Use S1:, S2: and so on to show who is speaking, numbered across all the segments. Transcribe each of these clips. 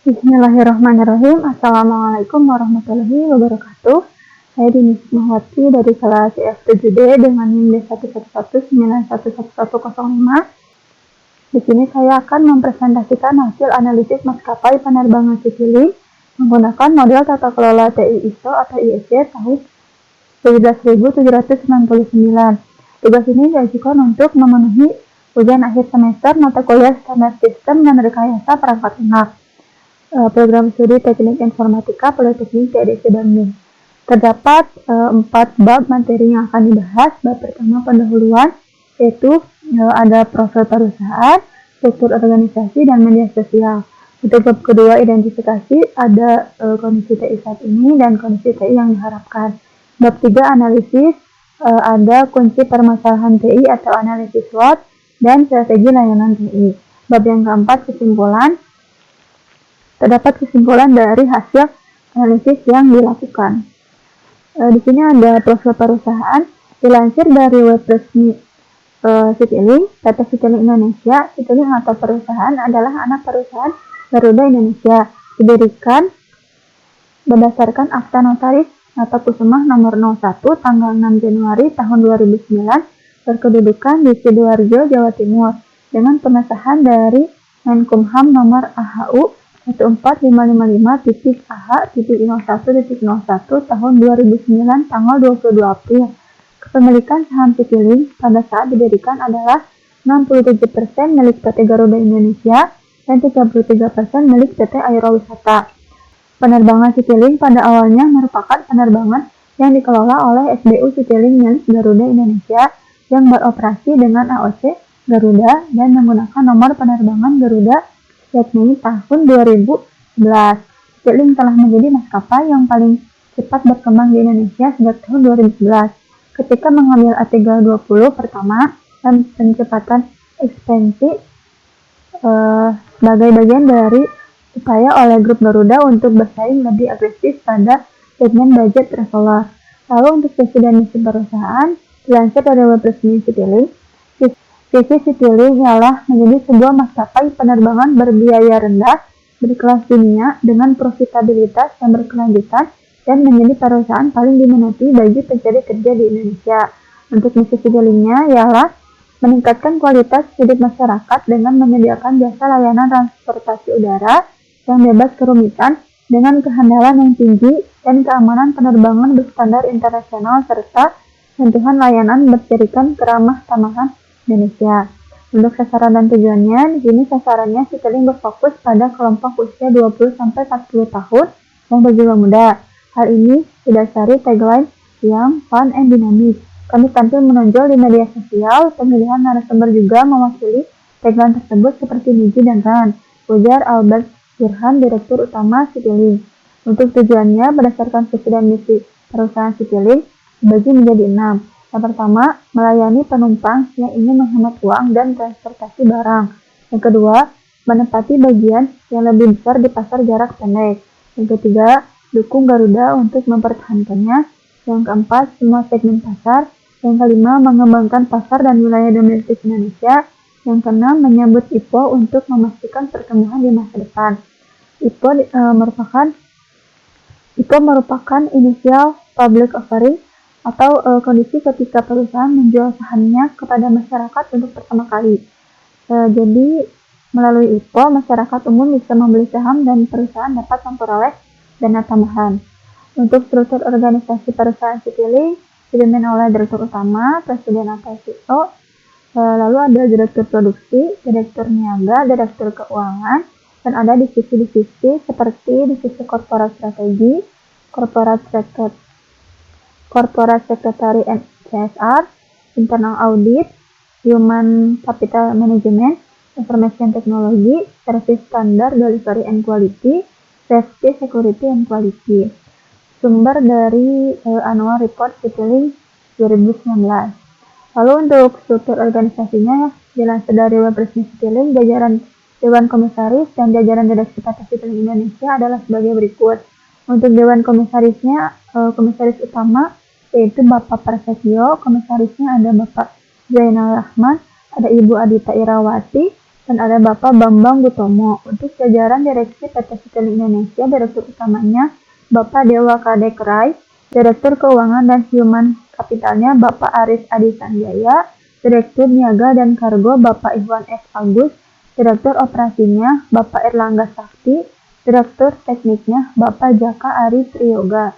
S1: Bismillahirrahmanirrahim. Assalamualaikum warahmatullahi wabarakatuh. Saya Dini Sukmawati dari kelas IF7D dengan NIM D111911105. Di sini saya akan mempresentasikan hasil analisis maskapai penerbangan Citylink menggunakan model tata kelola TI ISO atau ISC tahun 11799. Tugas ini diajukan untuk memenuhi ujian akhir semester mata kuliah standar sistem dan rekayasa perangkat lunak. Program studi Teknik Informatika Politeknik TDC Bandung. Terdapat 4 bab materi yang akan dibahas. Bab pertama pendahuluan, yaitu ada profil perusahaan, struktur organisasi, dan media sosial. Untuk bab kedua identifikasi, ada kondisi TI saat ini dan kondisi TI yang diharapkan. Bab 3 analisis, ada kunci permasalahan TI atau analisis SWOT dan strategi layanan TI. Bab yang keempat kesimpulan. Terdapat kesimpulan dari hasil analisis yang dilakukan. Di sini ada profil perusahaan dilansir dari web resmi Citylink, PT Citylink Indonesia. Citylink atau perusahaan adalah anak perusahaan Garuda Indonesia, didirikan berdasarkan Akta Notaris Natakusumah nomor 01 tanggal 6 Januari tahun 2009, berkedudukan di Sidoarjo, Jawa Timur, dengan pengesahan dari Menkumham nomor AHU 14555-AH.01.01 tahun 2009 tanggal 22 April. Kepemilikan saham Citylink pada saat didirikan adalah 67% milik PT Garuda Indonesia dan 33% milik PT Aerowisata. Penerbangan Citylink pada awalnya merupakan penerbangan yang dikelola oleh SBU Citylink milik Garuda Indonesia yang beroperasi dengan AOC Garuda dan menggunakan nomor penerbangan Garuda yakni tahun 2011. Citylink telah menjadi maskapai yang paling cepat berkembang di Indonesia sejak tahun 2011 ketika mengambil A320 pertama dan pencepatan ekspansi sebagai bagian dari upaya oleh grup Garuda untuk bersaing lebih agresif pada segmen budget traveler. Lalu untuk visi dan misi perusahaan, dilansir dari web resmi Citylink, visi Citylink ialah menjadi sebuah maskapai penerbangan berbiaya rendah, berkelas dunia, dengan profitabilitas yang berkelanjutan, dan menjadi perusahaan paling diminati bagi pencari kerja di Indonesia. Untuk misi Citylink-nya ialah meningkatkan kualitas hidup masyarakat dengan menyediakan jasa layanan transportasi udara yang bebas kerumitan dengan kehandalan yang tinggi dan keamanan penerbangan berstandar internasional serta sentuhan layanan berjadikan keramah tamahan Indonesia. Untuk sasaran dan tujuannya, di sini sasarannya Citylink berfokus pada kelompok usia 20-40 tahun yang berjiwa muda. Hal ini didasari tagline yang fun and dynamic. Kami tampil menonjol di media sosial, pemilihan narasumber juga mewakili tagline tersebut seperti Niji dan Ran, ujar Albert Burhan, Direktur Utama Citylink. Untuk tujuannya, berdasarkan visi dan misi perusahaan Citylink, dibagi menjadi 6. Yang pertama, melayani penumpang yang ingin menghemat uang dan transportasi barang. Yang kedua, menempati bagian yang lebih besar di pasar jarak pendek. Yang ketiga, dukung Garuda untuk mempertahankannya. Yang keempat, semua segmen pasar. Yang kelima, mengembangkan pasar dan wilayah domestik Indonesia. Yang keenam, menyambut IPO untuk memastikan pertumbuhan di masa depan. IPO merupakan initial public offering atau kondisi ketika perusahaan menjual sahamnya kepada masyarakat untuk pertama kali. Jadi, melalui IPO, masyarakat umum bisa membeli saham dan perusahaan dapat memperoleh dana tambahan. Untuk struktur organisasi perusahaan Citylink, dipimpin oleh Direktur Utama, Presiden atau CEO, lalu ada Direktur Produksi, Direktur Niaga, Direktur Keuangan, dan ada divisi-divisi seperti divisi Corporate Strategy, Corporate Secretary and CSR, Internal Audit, Human Capital Management, Information Technology, Service Standard Delivery and Quality, Safety, Security and Quality. Sumber dari Annual Report Citylink 2019. Lalu untuk struktur organisasinya, dilansir dari web resmi Citylink, jajaran Dewan Komisaris dan jajaran Direksi PT Citylink Indonesia adalah sebagai berikut. Untuk Dewan Komisarisnya, Komisaris Utama yaitu Bapak Prasetyo, Komisarisnya ada Bapak Zainal Rahman, ada Ibu Adita Irawati, dan ada Bapak Bambang Gutomo. Untuk jajaran Direksi PT Citylink Indonesia, Direktur utamanya Bapak Dewa Kadekrai, Direktur Keuangan dan Human Capitalnya Bapak Aris Adi Sanjaya, Direktur Niaga dan Kargo Bapak Iwan F. Agus, Direktur Operasinya Bapak Erlangga Sakti, Direktur Tekniknya Bapak Jaka Ari Triyoga.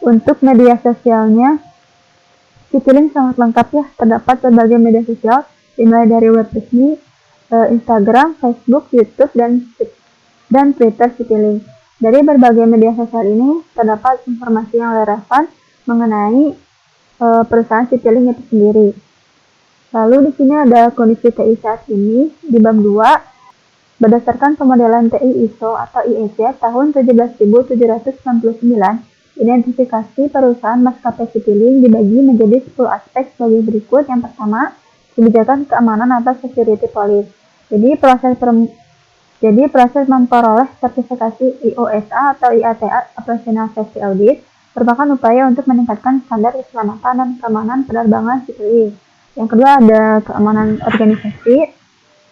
S1: Untuk media sosialnya, Citylink sangat lengkap ya, terdapat berbagai media sosial, dimulai dari web resmi, Instagram, Facebook, YouTube, dan Twitter Citylink. Dari berbagai media sosial ini terdapat informasi yang relevan mengenai perusahaan Citylink itu sendiri. Lalu di sini ada kondisi TI saat ini di bab 2. Berdasarkan pemodelan TI ISO atau IEC tahun 17799, identifikasi perusahaan maskapai Citylink dibagi menjadi 10 aspek sebagai berikut. Yang pertama, kebijakan keamanan atau security policy. Jadi proses memperoleh sertifikasi IOSA atau IATA Operational Safety Audit merupakan upaya untuk meningkatkan standar keselamatan dan keamanan penerbangan Citylink. Yang kedua ada keamanan organisasi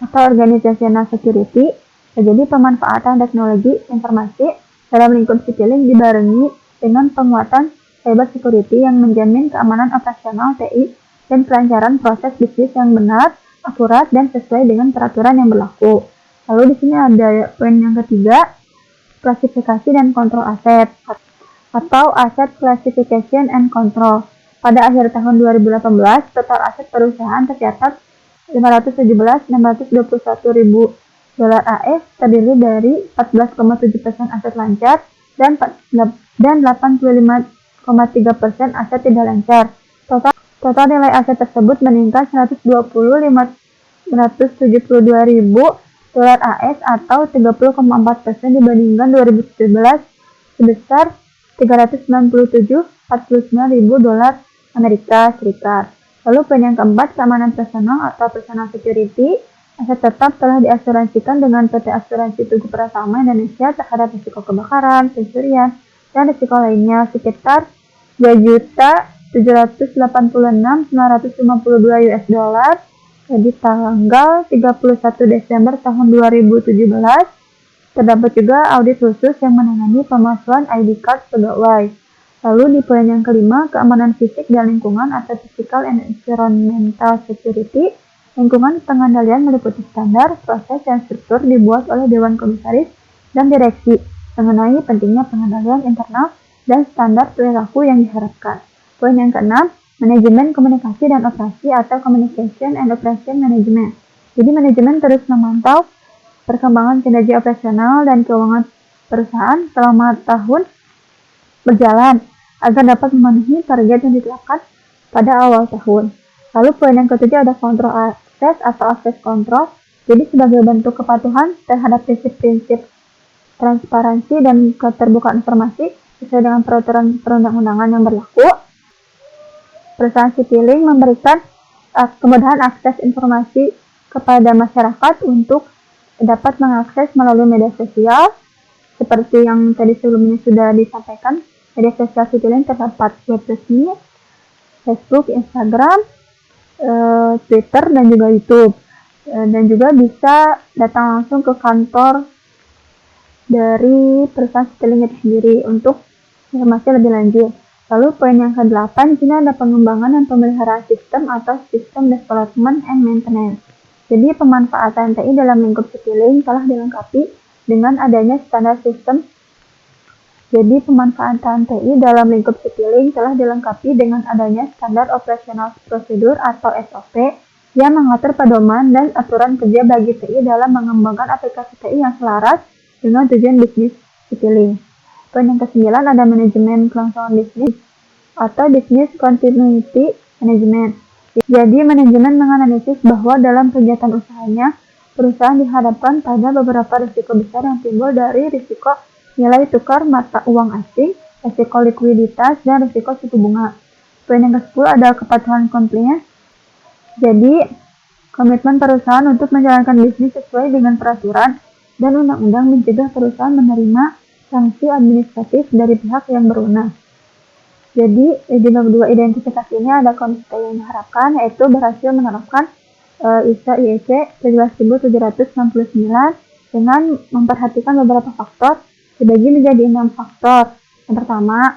S1: atau organizational security. Jadi pemanfaatan teknologi informasi dalam lingkup Citylink dibarengi dengan penguatan cyber security yang menjamin keamanan operasional TI dan kelancaran proses bisnis yang benar, akurat, dan sesuai dengan peraturan yang berlaku. Lalu di sini ada poin yang ketiga, klasifikasi dan kontrol aset atau Asset Classification and Control. Pada akhir tahun 2018, total aset perusahaan tercatat 517.621.000 dolar AS, terdiri dari 14,7% aset lancar dan 85,3% aset tidak lancar. Total nilai aset tersebut meningkat 120.572.000 dolar AS atau 30,4% dibandingkan 2017 sebesar 397.49.000 dolar Amerika Serikat. Lalu poin yang keempat, keamanan personal atau personal security. Aset tetap telah diasuransikan dengan PT Asuransi Tugu Pratama Indonesia terhadap risiko kebakaran, pencurian, dan risiko lainnya sekitar 2.786.952 US dollar di tanggal 31 Desember tahun 2017. Terdapat juga audit khusus yang menangani pemalsuan ID card pegawai. Lalu di poin yang kelima, keamanan fisik dan lingkungan atau physical and environmental security. Lingkungan pengendalian meliputi standar, proses, dan struktur dibuat oleh Dewan Komisaris dan Direksi mengenai pentingnya pengendalian internal dan standar perilaku yang diharapkan. Poin yang keenam, manajemen komunikasi dan operasi atau Communication and Operation Management. Jadi manajemen terus memantau perkembangan kinerja operasional dan keuangan perusahaan selama tahun berjalan agar dapat memenuhi target yang ditetapkan pada awal tahun. Lalu poin yang ketujuh ada kontrol akses atau akses kontrol. Jadi sebagai bentuk kepatuhan terhadap prinsip-prinsip transparansi dan keterbukaan informasi sesuai dengan peraturan perundang-undangan yang berlaku, perusahaan Citylink memberikan kemudahan akses informasi kepada masyarakat untuk dapat mengakses melalui media sosial. Seperti yang tadi sebelumnya sudah disampaikan, media sosial Citylink terdapat web resmi, Facebook, Instagram, Twitter, dan juga YouTube. Dan juga bisa datang langsung ke kantor dari perusahaan Citylink itu sendiri untuk informasi lebih lanjut. Lalu poin yang ke-8, di sini ada pengembangan dan pemeliharaan sistem atau System Development and Maintenance. Jadi pemanfaatan TI dalam lingkup Citylink telah dilengkapi dengan adanya standar sistem. Jadi pemanfaatan TI dalam lingkup Citylink telah dilengkapi dengan adanya standar operasional prosedur atau SOP yang mengatur pedoman dan aturan kerja bagi TI dalam mengembangkan aplikasi TI yang selaras dengan tujuan bisnis Citylink. Poin yang ke-9 ada manajemen kelangsungan bisnis atau Business Continuity Management. Jadi manajemen menganalisis bahwa dalam kegiatan usahanya, perusahaan dihadapkan pada beberapa risiko besar yang timbul dari risiko nilai tukar mata uang asing, risiko likuiditas, dan risiko suku bunga. Poin yang ke-10 ada kepatuhan compliance. Jadi komitmen perusahaan untuk menjalankan bisnis sesuai dengan peraturan dan undang-undang mencegah perusahaan menerima sanksi administratif dari pihak yang berwenang. Jadi di bab 2 identifikasi ini ada konsep yang diharapkan, yaitu berhasil menerapkan ISO IEC 17769 dengan memperhatikan beberapa faktor dibagi menjadi 6 faktor. Yang pertama,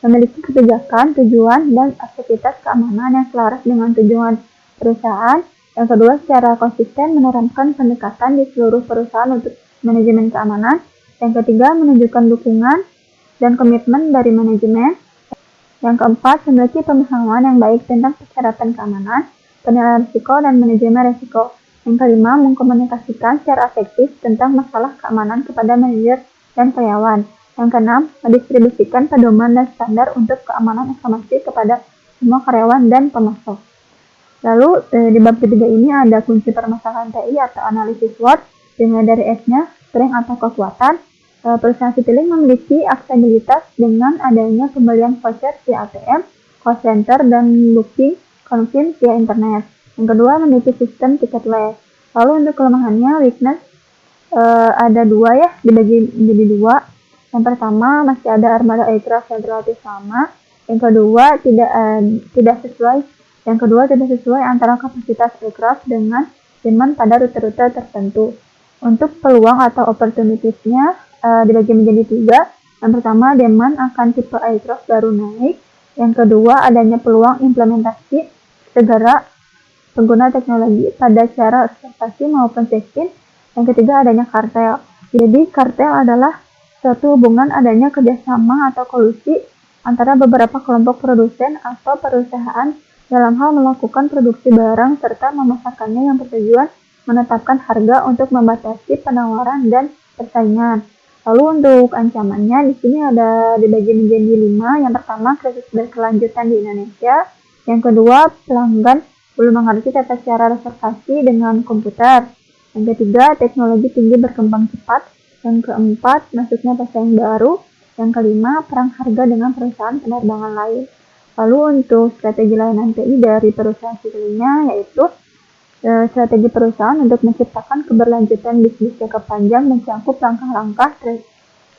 S1: memiliki kebijakan, tujuan, dan aktivitas keamanan yang selaras dengan tujuan perusahaan. Yang kedua, secara konsisten menerapkan pendekatan di seluruh perusahaan untuk manajemen keamanan. Yang ketiga, menunjukkan dukungan dan komitmen dari manajemen. Yang keempat, memiliki pemahaman yang baik tentang persyaratan keamanan, penilaian risiko, dan manajemen risiko. Yang kelima, mengkomunikasikan secara efektif tentang masalah keamanan kepada manajer dan karyawan. Yang keenam, mendistribusikan pedoman dan standar untuk keamanan informasi kepada semua karyawan dan pemasok. Lalu di bab ketiga ini ada kunci permasalahan TI atau analisis SWOT, dimulai dari S-nya, strength atau kekuatan. Perusahaan Citylink memiliki aksesibilitas dengan adanya pembelian voucher via ATM, call center, dan booking konvin via internet. Yang kedua, memiliki sistem tiket less. Lalu untuk kelemahannya, weakness ada dua ya, dibagi menjadi dua. Yang pertama, masih ada armada aircraft yang relatif sama. Yang kedua, tidak sesuai antara kapasitas aircraft dengan demand pada rute-rute tertentu. Untuk peluang atau opportunities-nya dibagi menjadi tiga. Yang pertama, demand akan tipe aircraft baru naik. Yang kedua, adanya peluang implementasi segera pengguna teknologi pada cara ekspektasi maupun check-in. Yang ketiga, adanya kartel. Jadi, kartel adalah suatu hubungan adanya kerjasama atau kolusi antara beberapa kelompok produsen atau perusahaan dalam hal melakukan produksi barang serta memasarkannya yang bertujuan menetapkan harga untuk membatasi penawaran dan persaingan. Lalu untuk ancamannya di sini ada dibagi menjadi 5. Yang pertama, krisis berkelanjutan di Indonesia. Yang kedua, pelanggan belum mengerti tata cara reservasi dengan komputer. Yang ketiga, teknologi tinggi berkembang cepat. Yang keempat, masuknya pesaing baru. Yang kelima, perang harga dengan perusahaan penerbangan lain. Lalu untuk strategi layanan TI dari perusahaan Citylink-nya yaitu strategi perusahaan untuk menciptakan keberlanjutan bisnis jangka panjang mencakup langkah-langkah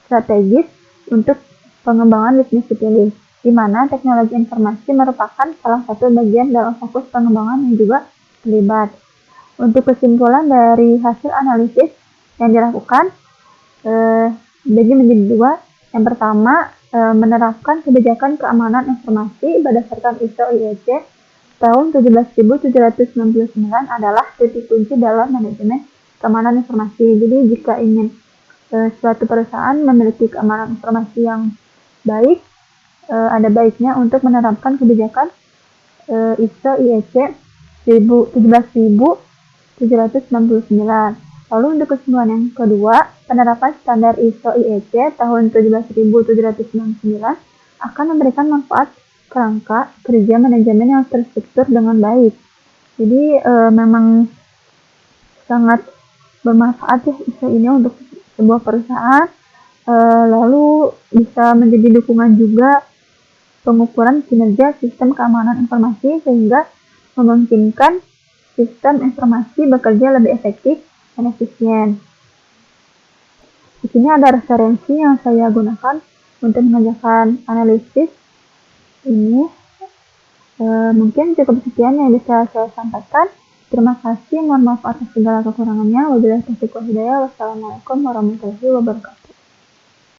S1: strategis untuk pengembangan bisnis Citylink, di mana teknologi informasi merupakan salah satu bagian dalam fokus pengembangan yang juga terlibat. Untuk kesimpulan dari hasil analisis yang dilakukan, dibagi menjadi dua. Yang pertama, menerapkan kebijakan keamanan informasi berdasarkan ISO IEC tahun 17769 adalah titik kunci dalam manajemen keamanan informasi. Jadi jika ingin suatu perusahaan memiliki keamanan informasi yang baik, ada baiknya untuk menerapkan kebijakan ISO IEC 17769. Lalu untuk kesimpulan yang kedua, penerapan standar ISO IEC tahun 17769 akan memberikan manfaat kerangka kerja manajemen yang terstruktur dengan baik. Jadi memang sangat bermanfaat ya ISO ini untuk sebuah perusahaan. Lalu bisa menjadi dukungan juga pengukuran kinerja sistem keamanan informasi sehingga memungkinkan sistem informasi bekerja lebih efektif dan efisien. Di sini ada referensi yang saya gunakan untuk mengerjakan analisis ini. Mungkin cukup sekian yang bisa saya sampaikan. Terima kasih, mohon maaf atas segala kekurangannya. Wabillahi taufiq wal hidayah. Wassalamualaikum warahmatullahi wabarakatuh.